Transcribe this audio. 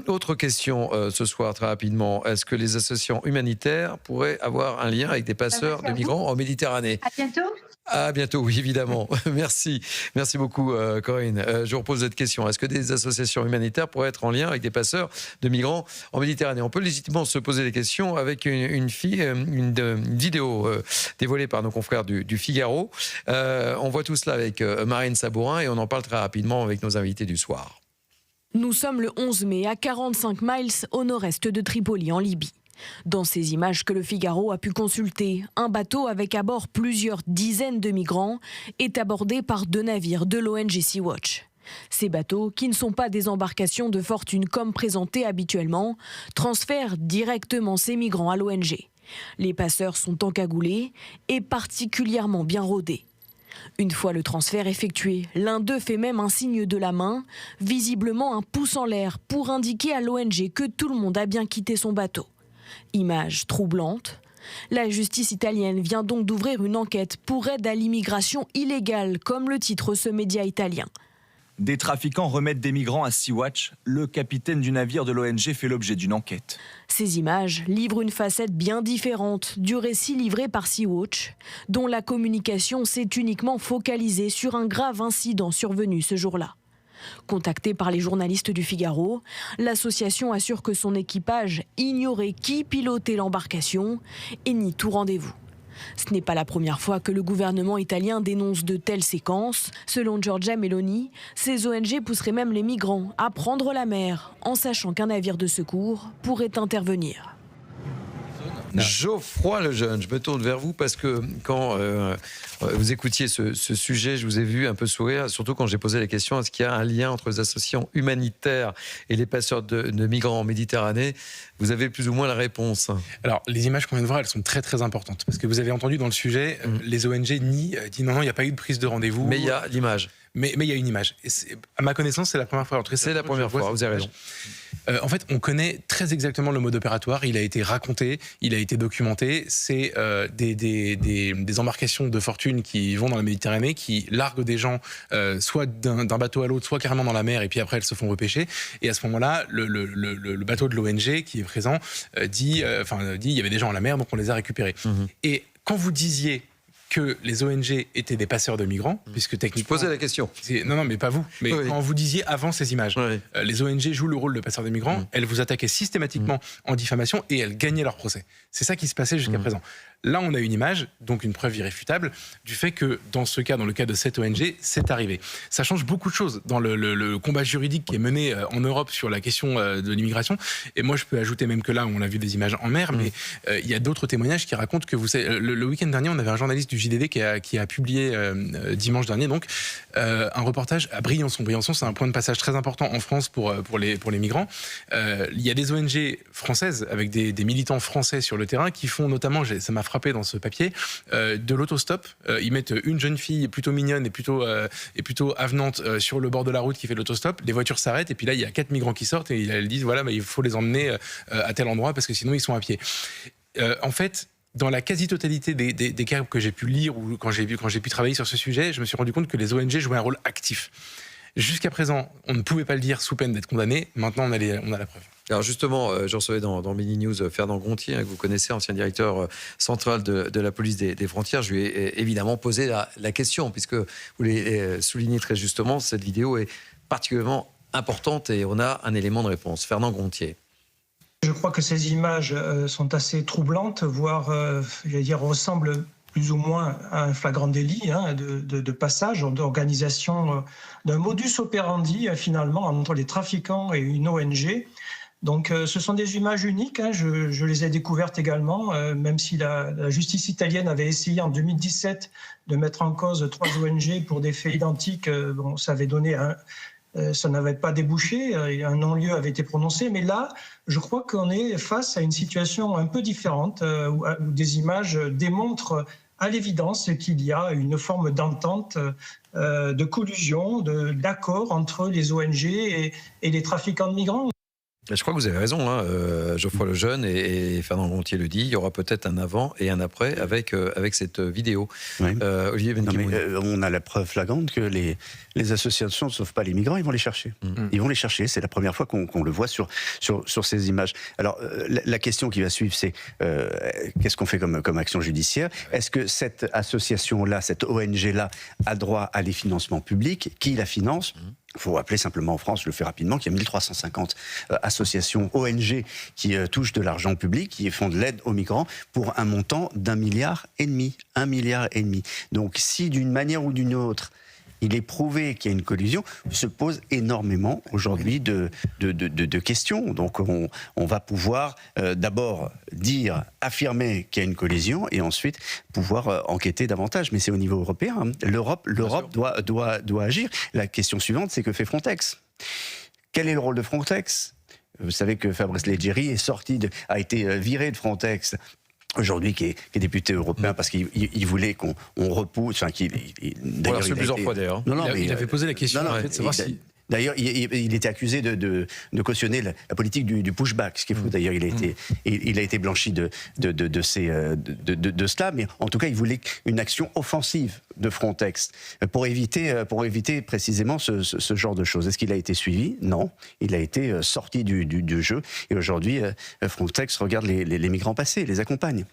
Autre question ce soir, très rapidement. Est-ce que les associations humanitaires pourraient avoir un lien avec des passeurs Merci de à vous. migrants en Méditerranée? À bientôt. À bientôt, oui, évidemment. Merci. Merci beaucoup, Corinne. Je vous repose cette question. Est-ce que des associations humanitaires pourraient être en lien avec des passeurs de migrants en Méditerranée? On peut légitimement se poser des questions avec une vidéo dévoilée par nos confrères du Figaro. On voit tout cela avec Marine Sabourin et on en parle très rapidement avec nos invités du soir. Nous sommes le 11 mai à 45 miles au nord-est de Tripoli en Libye. Dans ces images que le Figaro a pu consulter, un bateau avec à bord plusieurs dizaines de migrants est abordé par 2 navires de l'ONG Sea-Watch. Ces bateaux, qui ne sont pas des embarcations de fortune comme présentées habituellement, transfèrent directement ces migrants à l'ONG. Les passeurs sont encagoulés et particulièrement bien rodés. Une fois le transfert effectué, l'un d'eux fait même un signe de la main, visiblement un pouce en l'air pour indiquer à l'ONG que tout le monde a bien quitté son bateau. Image troublante. La justice italienne vient donc d'ouvrir une enquête pour aide à l'immigration illégale, comme le titre ce média italien. Des trafiquants remettent des migrants à Sea-Watch. Le capitaine du navire de l'ONG fait l'objet d'une enquête. Ces images livrent une facette bien différente du récit livré par Sea-Watch, dont la communication s'est uniquement focalisée sur un grave incident survenu ce jour-là. Contactée par les journalistes du Figaro, l'association assure que son équipage ignorait qui pilotait l'embarcation et nie tout rendez-vous. Ce n'est pas la première fois que le gouvernement italien dénonce de telles séquences. Selon Giorgia Meloni, ces ONG pousseraient même les migrants à prendre la mer, en sachant qu'un navire de secours pourrait intervenir. Geoffroy Lejeune, je me tourne vers vous parce que quand vous écoutiez ce sujet, je vous ai vu un peu sourire, surtout quand j'ai posé la question, est-ce qu'il y a un lien entre les associations humanitaires et les passeurs de migrants en Méditerranée? Vous avez plus ou moins la réponse. Alors, les images qu'on vient de voir, elles sont très très importantes. Parce que vous avez entendu dans le sujet, les ONG disent non, il n'y a pas eu de prise de rendez-vous. Mais il y a l'image. Mais il y a une image. Et à ma connaissance, c'est la première fois. C'est la première fois, vous avez raison. En fait, on connaît très exactement le mode opératoire. Il a été raconté, il a été documenté. C'est des embarcations de fortune qui vont dans la Méditerranée, qui larguent des gens soit d'un bateau à l'autre, soit carrément dans la mer, et puis après elles se font repêcher. Et à ce moment-là, le bateau de l'ONG qui est présent dit il y avait des gens à la mer, donc on les a récupérés. Et quand vous disiez que les ONG étaient des passeurs de migrants, puisque techniquement... Je posais la question. Non, mais pas vous. Mais oui. quand vous disiez avant ces images, les ONG jouent le rôle de passeurs de migrants, elles vous attaquaient systématiquement en diffamation et elles gagnaient leur procès. C'est ça qui se passait jusqu'à présent. Là, on a une image, donc une preuve irréfutable, du fait que dans ce cas, dans le cas de cette ONG, c'est arrivé. Ça change beaucoup de choses dans le combat juridique qui est mené en Europe sur la question de l'immigration. Et moi, je peux ajouter même que là, on a vu des images en mer, mais il y a d'autres témoignages qui racontent que vous savez, le week-end dernier, on avait un journaliste du JDD qui a publié dimanche dernier, donc, un reportage à Briançon. Briançon, c'est un point de passage très important en France pour les migrants. Il y a des ONG françaises avec des militants français sur le terrain qui font notamment, ça m'a frappé dans ce papier, de l'autostop. Ils mettent une jeune fille plutôt mignonne et plutôt avenante sur le bord de la route qui fait l'autostop. Les voitures s'arrêtent et puis là, il y a 4 migrants qui sortent et elles disent voilà, il faut les emmener à tel endroit parce que sinon ils sont à pied. En fait, dans la quasi-totalité des cas que j'ai pu lire ou quand j'ai pu travailler sur ce sujet, je me suis rendu compte que les ONG jouaient un rôle actif. Jusqu'à présent, on ne pouvait pas le dire sous peine d'être condamné. Maintenant, on a la preuve. Alors justement, je recevais dans Mini News Fernand Gontier, que vous connaissez, ancien directeur central de la police des frontières. Je lui ai évidemment posé la question, puisque vous l'avez souligné très justement, cette vidéo est particulièrement importante et on a un élément de réponse. Fernand Gontier. Je crois que ces images sont assez troublantes, voire, ressemblent plus ou moins à un flagrant délit de passage, d'organisation, d'un modus operandi finalement entre les trafiquants et une ONG. Donc ce sont des images uniques, je les ai découvertes également, même si la justice italienne avait essayé en 2017 de mettre en cause 3 ONG pour des faits identiques. Ça avait donné ça n'avait pas débouché, un non-lieu avait été prononcé, mais là, je crois qu'on est face à une situation un peu différente, où des images démontrent à l'évidence qu'il y a une forme d'entente, de collusion, d'accord entre les ONG et les trafiquants de migrants. Je crois que vous avez raison, hein, Geoffroy Lejeune et Fernand Gontier le dit, il y aura peut-être un avant et un après avec cette vidéo. Oui. Olivier Benkemoun. On a la preuve flagrante que les associations ne sauvent pas les migrants, ils vont les chercher. Ils vont les chercher, c'est la première fois qu'on le voit sur ces images. Alors, la question qui va suivre, c'est qu'est-ce qu'on fait comme action judiciaire? Est-ce que cette association-là, cette ONG-là, a droit à des financements publics? Qui la finance? Il faut rappeler simplement en France, je le fais rapidement, qu'il y a 1350 associations ONG qui touchent de l'argent public, qui font de l'aide aux migrants pour un montant d'1,5 milliard. 1,5 milliard. Donc si d'une manière ou d'une autre, il est prouvé qu'il y a une collusion, se pose énormément aujourd'hui de questions. Donc on va pouvoir d'abord affirmer qu'il y a une collusion et ensuite pouvoir enquêter davantage. Mais c'est au niveau européen. Hein. L'Europe doit agir. La question suivante, c'est que fait Frontex? Quel est le rôle de Frontex? Vous savez que Fabrice Leggeri a été viré de Frontex aujourd'hui, qui est député européen, parce qu'il voulait qu'on repousse. Enfin, on l'a reçu plusieurs fois d'ailleurs. Il avait posé la question de savoir si. D'ailleurs, il était accusé de cautionner la politique du pushback, ce qui est fou. D'ailleurs, il a été blanchi de cela, mais en tout cas, il voulait une action offensive de Frontex pour éviter précisément ce genre de choses. Est-ce qu'il a été suivi? Non. Il a été sorti du jeu. Et aujourd'hui, Frontex regarde les migrants passer, les accompagne.